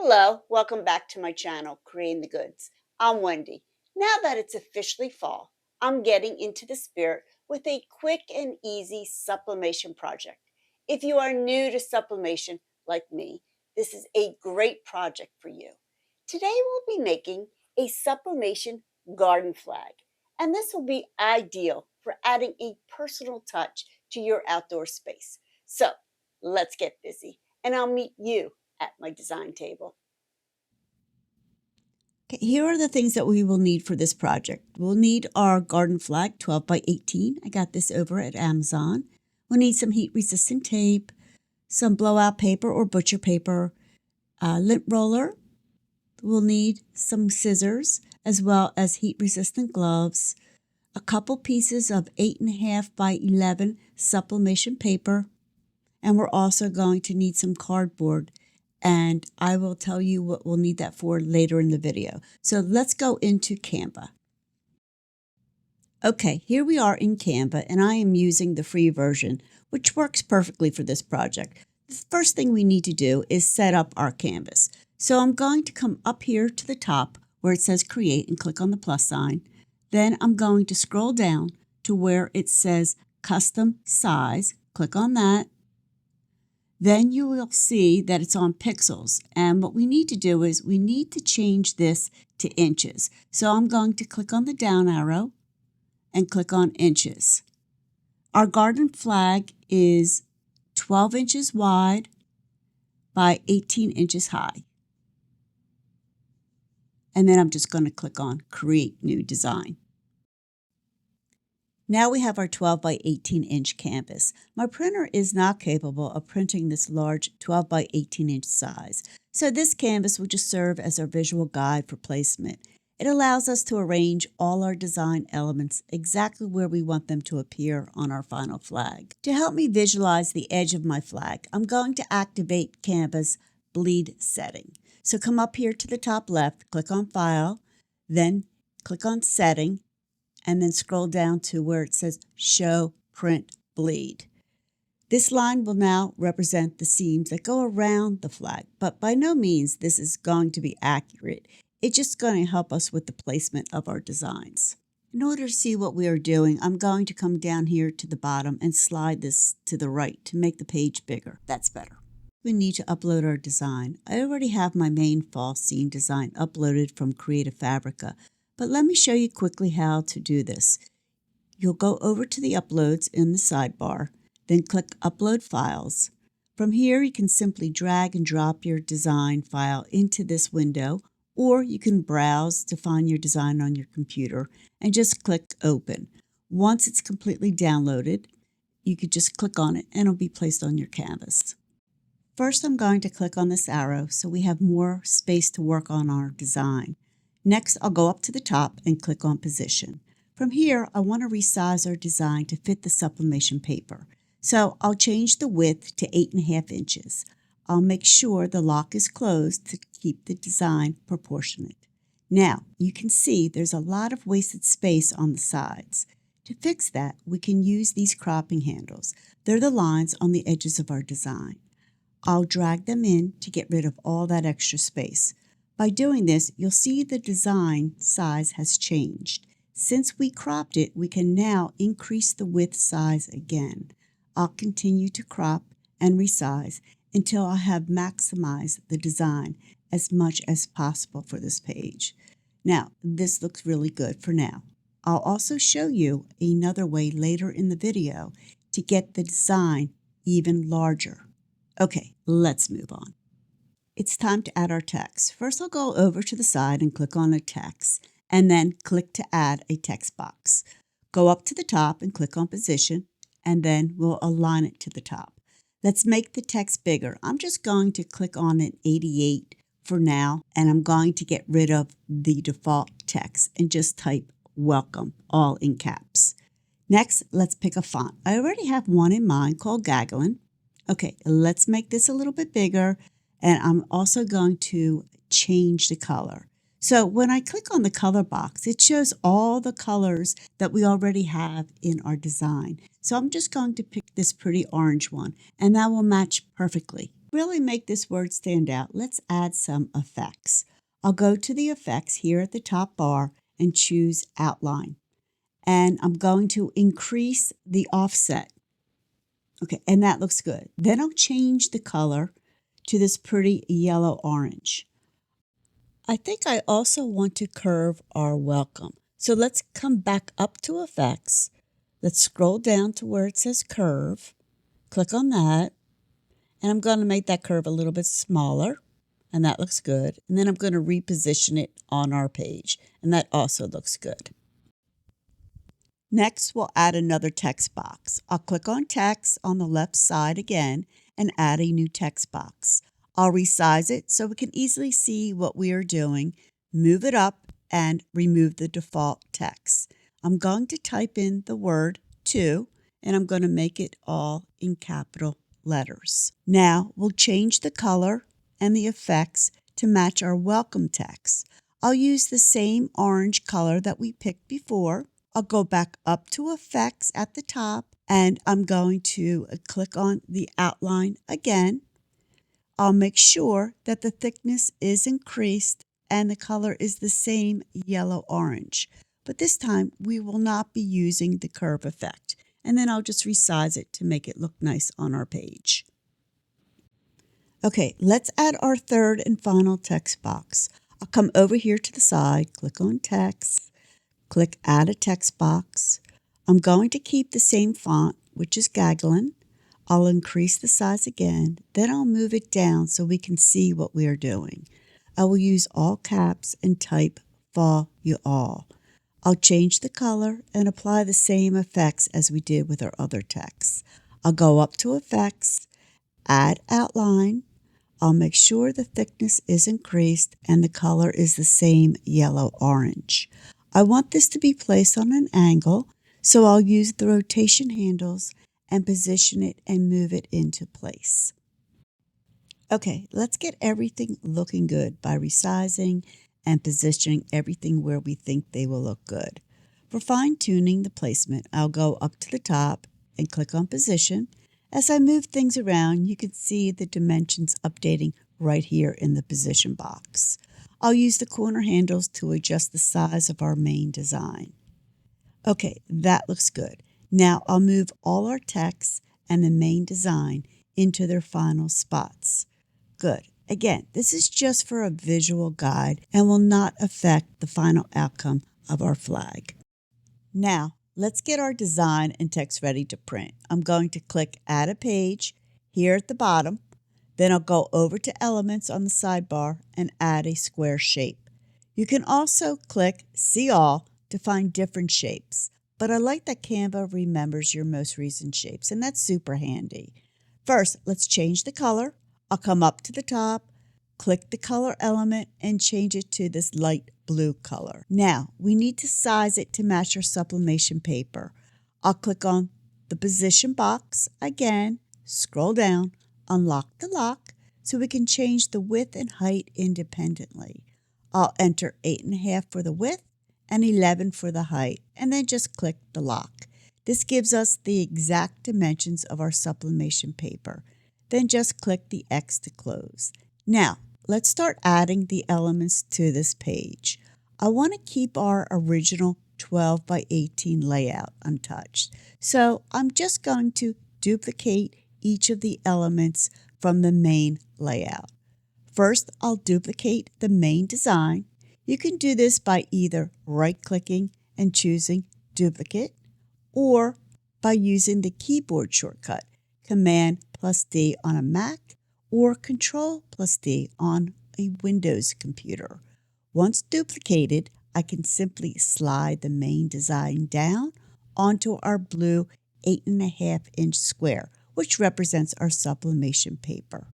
Hello, welcome back to my channel, Creating the Goods. I'm Wendy. Now that it's officially fall, I'm getting into the spirit with a quick and easy sublimation project. If you are new to sublimation like me, this is a great project for you. Today we'll be making a sublimation garden flag, and this will be ideal for adding a personal touch to your outdoor space. So let's get busy, and I'll meet you at my design table. Okay, here are the things that we will need for this project. We'll need our garden flag, 12 by 18. I got this over at Amazon. We'll need some heat-resistant tape, some blowout paper or butcher paper, a lint roller. We'll need some scissors, as well as heat-resistant gloves, a couple pieces of 8.5 by 11 sublimation paper, and we're also going to need some cardboard, and I will tell you what we'll need that for later in the video. So let's go into Canva. Okay, here we are in Canva, and I am using the free version, which works perfectly for this project. The first thing we need to do is set up our canvas. So I'm going to come up here to the top where it says Create and click on the plus sign. Then I'm going to scroll down to where it says Custom Size. Click on that. Then you will see that it's on pixels. And what we need to do is we need to change this to inches. So I'm going to click on the down arrow and click on inches. Our garden flag is 12 inches wide by 18 inches high. And then I'm just going to click on Create New Design. Now we have our 12 by 18 inch canvas. My printer is not capable of printing this large 12 by 18 inch size. So this canvas will just serve as our visual guide for placement. It allows us to arrange all our design elements exactly where we want them to appear on our final flag. To help me visualize the edge of my flag, I'm going to activate Canva's bleed setting. So come up here to the top left, click on File, then click on Setting, and then scroll down to where it says Show Print Bleed. This line will now represent the seams that go around the flag, but by no means this is going to be accurate. It's just going to help us with the placement of our designs. In order to see what we are doing, I'm going to come down here to the bottom and slide this to the right to make the page bigger. That's better. We need to upload our design. I already have my main fall scene design uploaded from Creative Fabrica, but let me show you quickly how to do this. You'll go over to the uploads in the sidebar, then click Upload Files. From here, you can simply drag and drop your design file into this window, or you can browse to find your design on your computer and just click Open. Once it's completely downloaded, you could just click on it and it'll be placed on your canvas. First, I'm going to click on this arrow so we have more space to work on our design. Next, I'll go up to the top and click on Position. From here, I want to resize our design to fit the sublimation paper. So I'll change the width to 8.5 inches. I'll make sure the lock is closed to keep the design proportionate. Now, you can see there's a lot of wasted space on the sides. To fix that, we can use these cropping handles. They're the lines on the edges of our design. I'll drag them in to get rid of all that extra space. By doing this, you'll see the design size has changed. Since we cropped it, we can now increase the width size again. I'll continue to crop and resize until I have maximized the design as much as possible for this page. Now, this looks really good for now. I'll also show you another way later in the video to get the design even larger. Okay, let's move on. It's time to add our text. First, I'll go over to the side and click on a text, and then click to add a text box. Go up to the top and click on Position, and then we'll align it to the top. Let's make the text bigger. I'm just going to click on an 88 for now, and I'm going to get rid of the default text and just type Welcome, all in caps. Next, let's pick a font. I already have one in mind called Gagglin. Okay, let's make this a little bit bigger, and I'm also going to change the color. So when I click on the color box, it shows all the colors that we already have in our design. So I'm just going to pick this pretty orange one, and that will match perfectly. really make this word stand out, let's add some effects. I'll go to the effects here at the top bar and choose outline. And I'm going to increase the offset. Okay, and that looks good. Then I'll change the color to this pretty yellow orange. I think I also want to curve our welcome. So let's come back up to effects. Let's scroll down to where it says curve. Click on that. And I'm going to make that curve a little bit smaller. And that looks good. And then I'm going to reposition it on our page. And that also looks good. Next, we'll add another text box. I'll click on text on the left side again and add a new text box. I'll resize it so we can easily see what we are doing, move it up, and remove the default text. I'm going to type in the word to, and I'm going to make it all in capital letters. Now, we'll change the color and the effects to match our welcome text. I'll use the same orange color that we picked before. I'll go back up to effects at the top and I'm going to click on the outline again. I'll make sure that the thickness is increased and the color is the same yellow-orange. But this time we will not be using the curve effect. And then I'll just resize it to make it look nice on our page. Okay, let's add our third and final text box. I'll come over here to the side, click on text. Click Add a Text Box. I'm going to keep the same font, which is Gagglin. I'll increase the size again. Then I'll move it down so we can see what we are doing. I will use all caps and type Fall You All. I'll change the color and apply the same effects as we did with our other text. I'll go up to Effects, Add Outline. I'll make sure the thickness is increased and the color is the same yellow-orange. I want this to be placed on an angle, so I'll use the rotation handles and position it and move it into place. Okay, let's get everything looking good by resizing and positioning everything where we think they will look good. For fine-tuning the placement, I'll go up to the top and click on Position. As I move things around, you can see the dimensions updating right here in the position box. I'll use the corner handles to adjust the size of our main design. Okay, that looks good. Now I'll move all our text and the main design into their final spots. Good. Again, this is just for a visual guide and will not affect the final outcome of our flag. Now, let's get our design and text ready to print. I'm going to click Add a Page here at the bottom. Then I'll go over to Elements on the sidebar and add a square shape. You can also click See All to find different shapes, but I like that Canva remembers your most recent shapes, and that's super handy. First, let's change the color. I'll come up to the top, click the color element, and change it to this light blue color. Now, we need to size it to match our sublimation paper. I'll click on the position box again, scroll down, unlock the lock so we can change the width and height independently. I'll enter 8.5 for the width and 11 for the height, and then just click the lock. This gives us the exact dimensions of our sublimation paper. Then just click the X to close. Now, let's start adding the elements to this page. I want to keep our original 12 by 18 layout untouched. So I'm just going to duplicate each of the elements from the main layout. First, I'll duplicate the main design. You can do this by either right-clicking and choosing Duplicate or by using the keyboard shortcut Command+D on a Mac or Control+D on a Windows computer. Once duplicated, I can simply slide the main design down onto our blue 8.5-inch square, which represents our sublimation paper.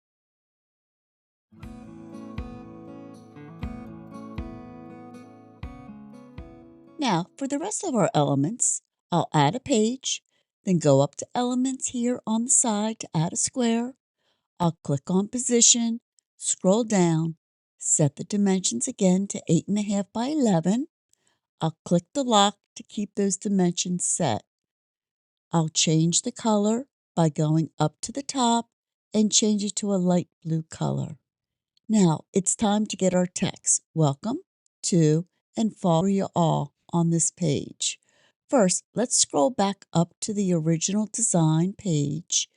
Now, for the rest of our elements, I'll add a page, then go up to Elements here on the side to add a square. I'll click on Position, scroll down, set the dimensions again to 8.5 by 11. I'll click the lock to keep those dimensions set. I'll change the color by going up to the top and change it to a light blue color. Now it's time to get our text. Welcome to and follow you all on this page. First, let's scroll back up to the original design page.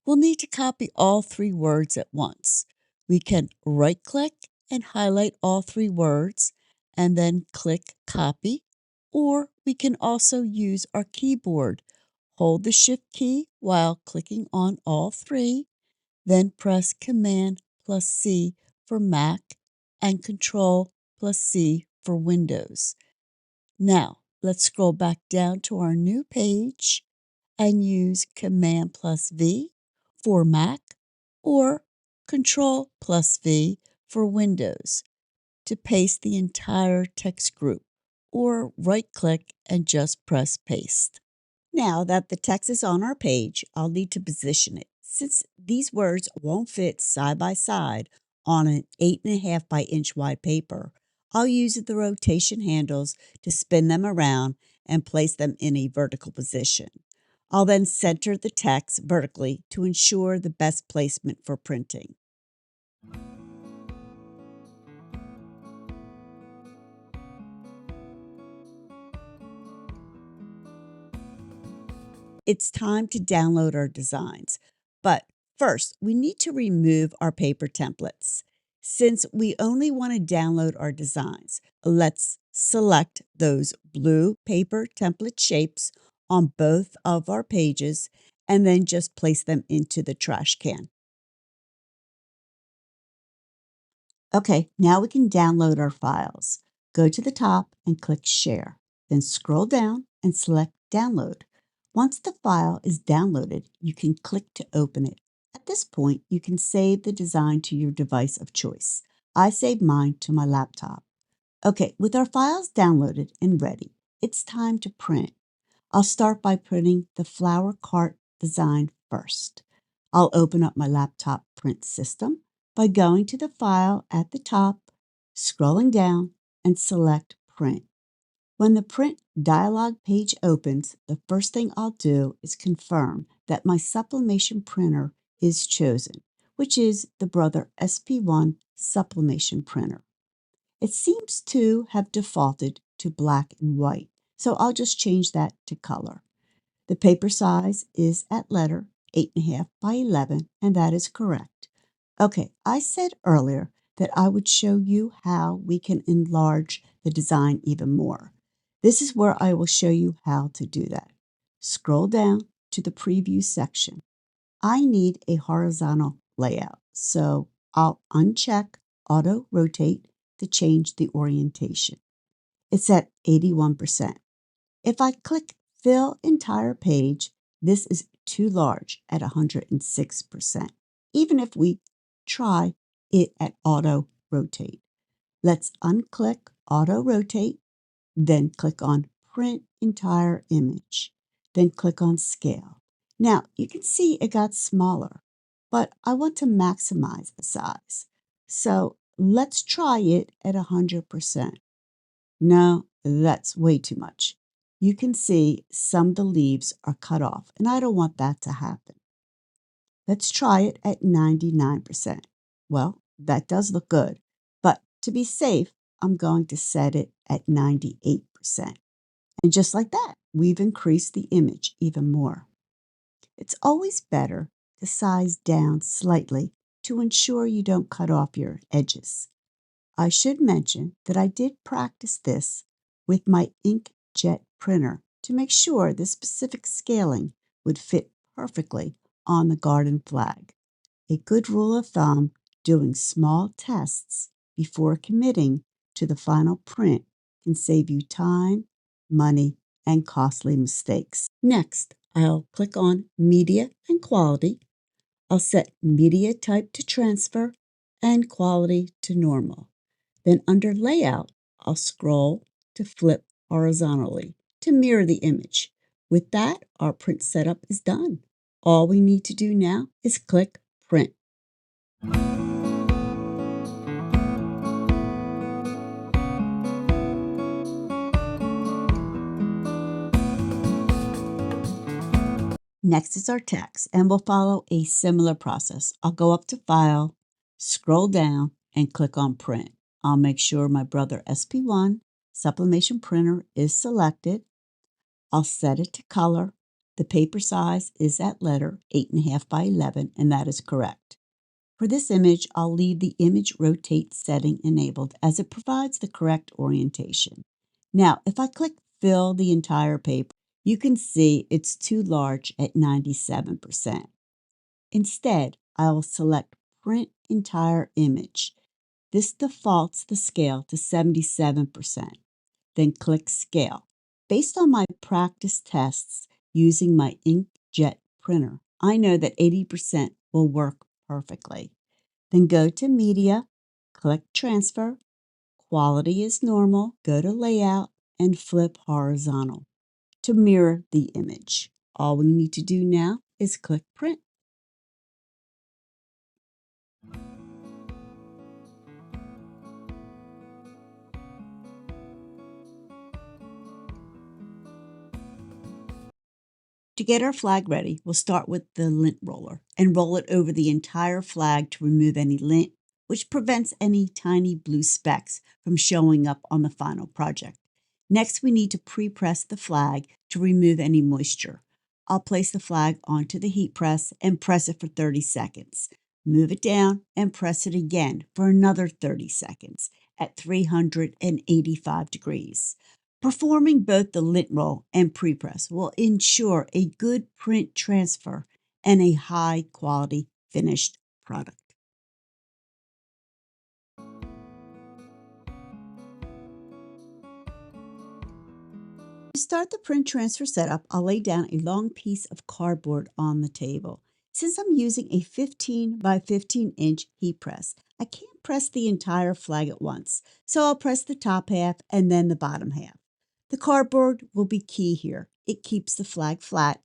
We'll need to copy all 3 words at once. We can right-click and highlight all 3 words and then click copy, or we can also use our keyboard. Hold the Shift key while clicking on all 3, then press Command plus C for Mac and Control plus C for Windows. Now, let's scroll back down to our new page and use Command plus V for Mac or Control plus V for Windows to paste the entire text group, or right-click and just press Paste. Now that the text is on our page, I'll need to position it. Since these words won't fit side by side on an 8.5 by inch wide paper, I'll use the rotation handles to spin them around and place them in a vertical position. I'll then center the text vertically to ensure the best placement for printing. It's time to download our designs. But first, we need to remove our paper templates. Since we only want to download our designs, let's select those blue paper template shapes on both of our pages and then just place them into the trash can. Okay, now we can download our files. Go to the top and click Share. Then scroll down and select Download. Once the file is downloaded, you can click to open it. At this point, you can save the design to your device of choice. I saved mine to my laptop. Okay, with our files downloaded and ready, it's time to print. I'll start by printing the flower cart design first. I'll open up my laptop print system by going to the file at the top, scrolling down, and select Print. When the print dialog page opens, the first thing I'll do is confirm that my sublimation printer is chosen, which is the Brother SP1 sublimation printer. It seems to have defaulted to black and white, so I'll just change that to color. The paper size is at letter 8.5 by 11, and that is correct. Okay, I said earlier that I would show you how we can enlarge the design even more. This is where I will show you how to do that. Scroll down to the preview section. I need a horizontal layout, so I'll uncheck Auto Rotate to change the orientation. It's at 81%. If I click Fill Entire Page, this is too large at 106%, even if we try it at Auto Rotate. Let's unclick Auto Rotate, then click on Print Entire Image, then click on Scale. Now, you can see it got smaller, but I want to maximize the size. So let's try it at 100%. No, that's way too much. You can see some of the leaves are cut off, and I don't want that to happen. Let's try it at 99%. Well, that does look good, but to be safe, I'm going to set it at 98%. And just like that, we've increased the image even more. It's always better to size down slightly to ensure you don't cut off your edges. I should mention that I did practice this with my inkjet printer to make sure the specific scaling would fit perfectly on the garden flag. A good rule of thumb, doing small tests before committing to the final print can save you time, money, and costly mistakes. Next, I'll click on Media and Quality. I'll set Media Type to Transfer and Quality to Normal. Then under Layout, I'll scroll to flip horizontally to mirror the image. With that, our print setup is done. All we need to do now is click Print. Next is our text, and we'll follow a similar process. I'll go up to File, scroll down, and click on Print. I'll make sure my Brother SP1 sublimation printer is selected. I'll set it to color. The paper size is at letter 8.5 by 11, and that is correct. For this image, I'll leave the image rotate setting enabled as it provides the correct orientation. Now, if I click fill the entire paper, you can see it's too large at 97%. Instead, I'll select print entire image. This defaults the scale to 77%. Then click Scale. Based on my practice tests using my inkjet printer, I know that 80% will work perfectly. Then go to Media, click Transfer, Quality is normal, go to Layout, and flip horizontal to mirror the image. All we need to do now is click Print. To get our flag ready, we'll start with the lint roller and roll it over the entire flag to remove any lint, which prevents any tiny blue specks from showing up on the final project. Next, we need to pre-press the flag to remove any moisture. I'll place the flag onto the heat press and press it for 30 seconds. Move it down and press it again for another 30 seconds at 385 degrees. Performing both the lint roll and pre-press will ensure a good print transfer and a high quality finished product. To start the print transfer setup, I'll lay down a long piece of cardboard on the table. Since I'm using a 15 by 15 inch heat press, I can't press the entire flag at once, so I'll press the top half and then the bottom half. The cardboard will be key here. It keeps the flag flat,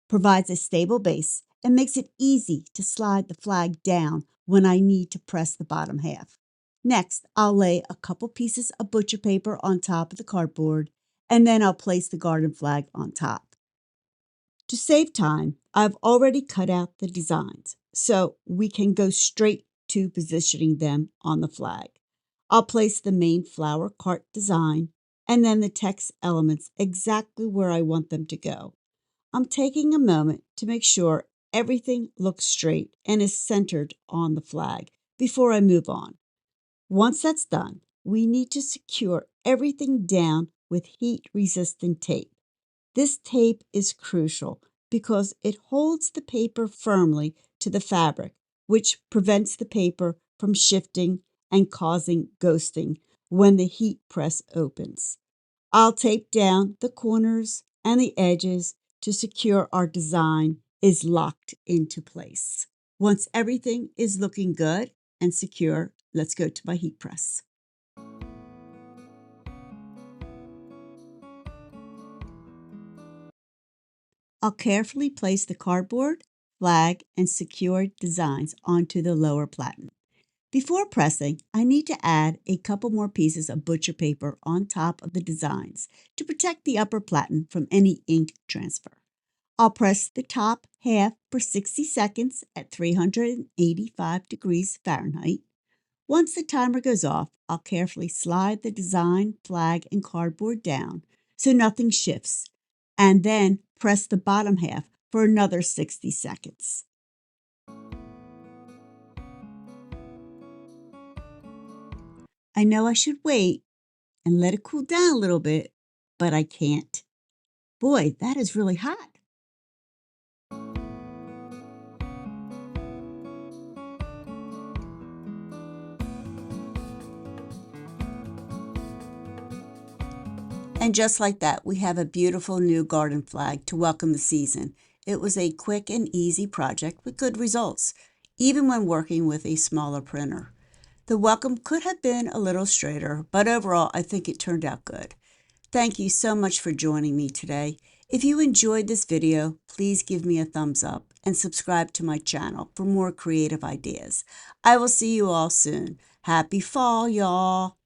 provides a stable base, and makes it easy to slide the flag down when I need to press the bottom half. Next, I'll lay a couple pieces of butcher paper on top of the cardboard, and then I'll place the garden flag on top. To save time, I've already cut out the designs, so we can go straight to positioning them on the flag. I'll place the main flower cart design and then the text elements exactly where I want them to go. I'm taking a moment to make sure everything looks straight and is centered on the flag before I move on. Once that's done, we need to secure everything down with heat-resistant tape. This tape is crucial because it holds the paper firmly to the fabric, which prevents the paper from shifting and causing ghosting when the heat press opens. I'll tape down the corners and the edges to secure our design is locked into place. Once everything is looking good and secure, let's go to my heat press. I'll carefully place the cardboard, flag, and secured designs onto the lower platen. Before pressing, I need to add a couple more pieces of butcher paper on top of the designs to protect the upper platen from any ink transfer. I'll press the top half for 60 seconds at 385 degrees Fahrenheit. Once the timer goes off, I'll carefully slide the design, flag, and cardboard down so nothing shifts, and then press the bottom half for another 60 seconds. I know I should wait and let it cool down a little bit, but I can't. Boy, that is really hot. And just like that, we have a beautiful new garden flag to welcome the season. It was a quick and easy project with good results, even when working with a smaller printer. The welcome could have been a little straighter, but overall, I think it turned out good. Thank you so much for joining me today. If you enjoyed this video, please give me a thumbs up and subscribe to my channel for more creative ideas. I will see you all soon. Happy fall, y'all.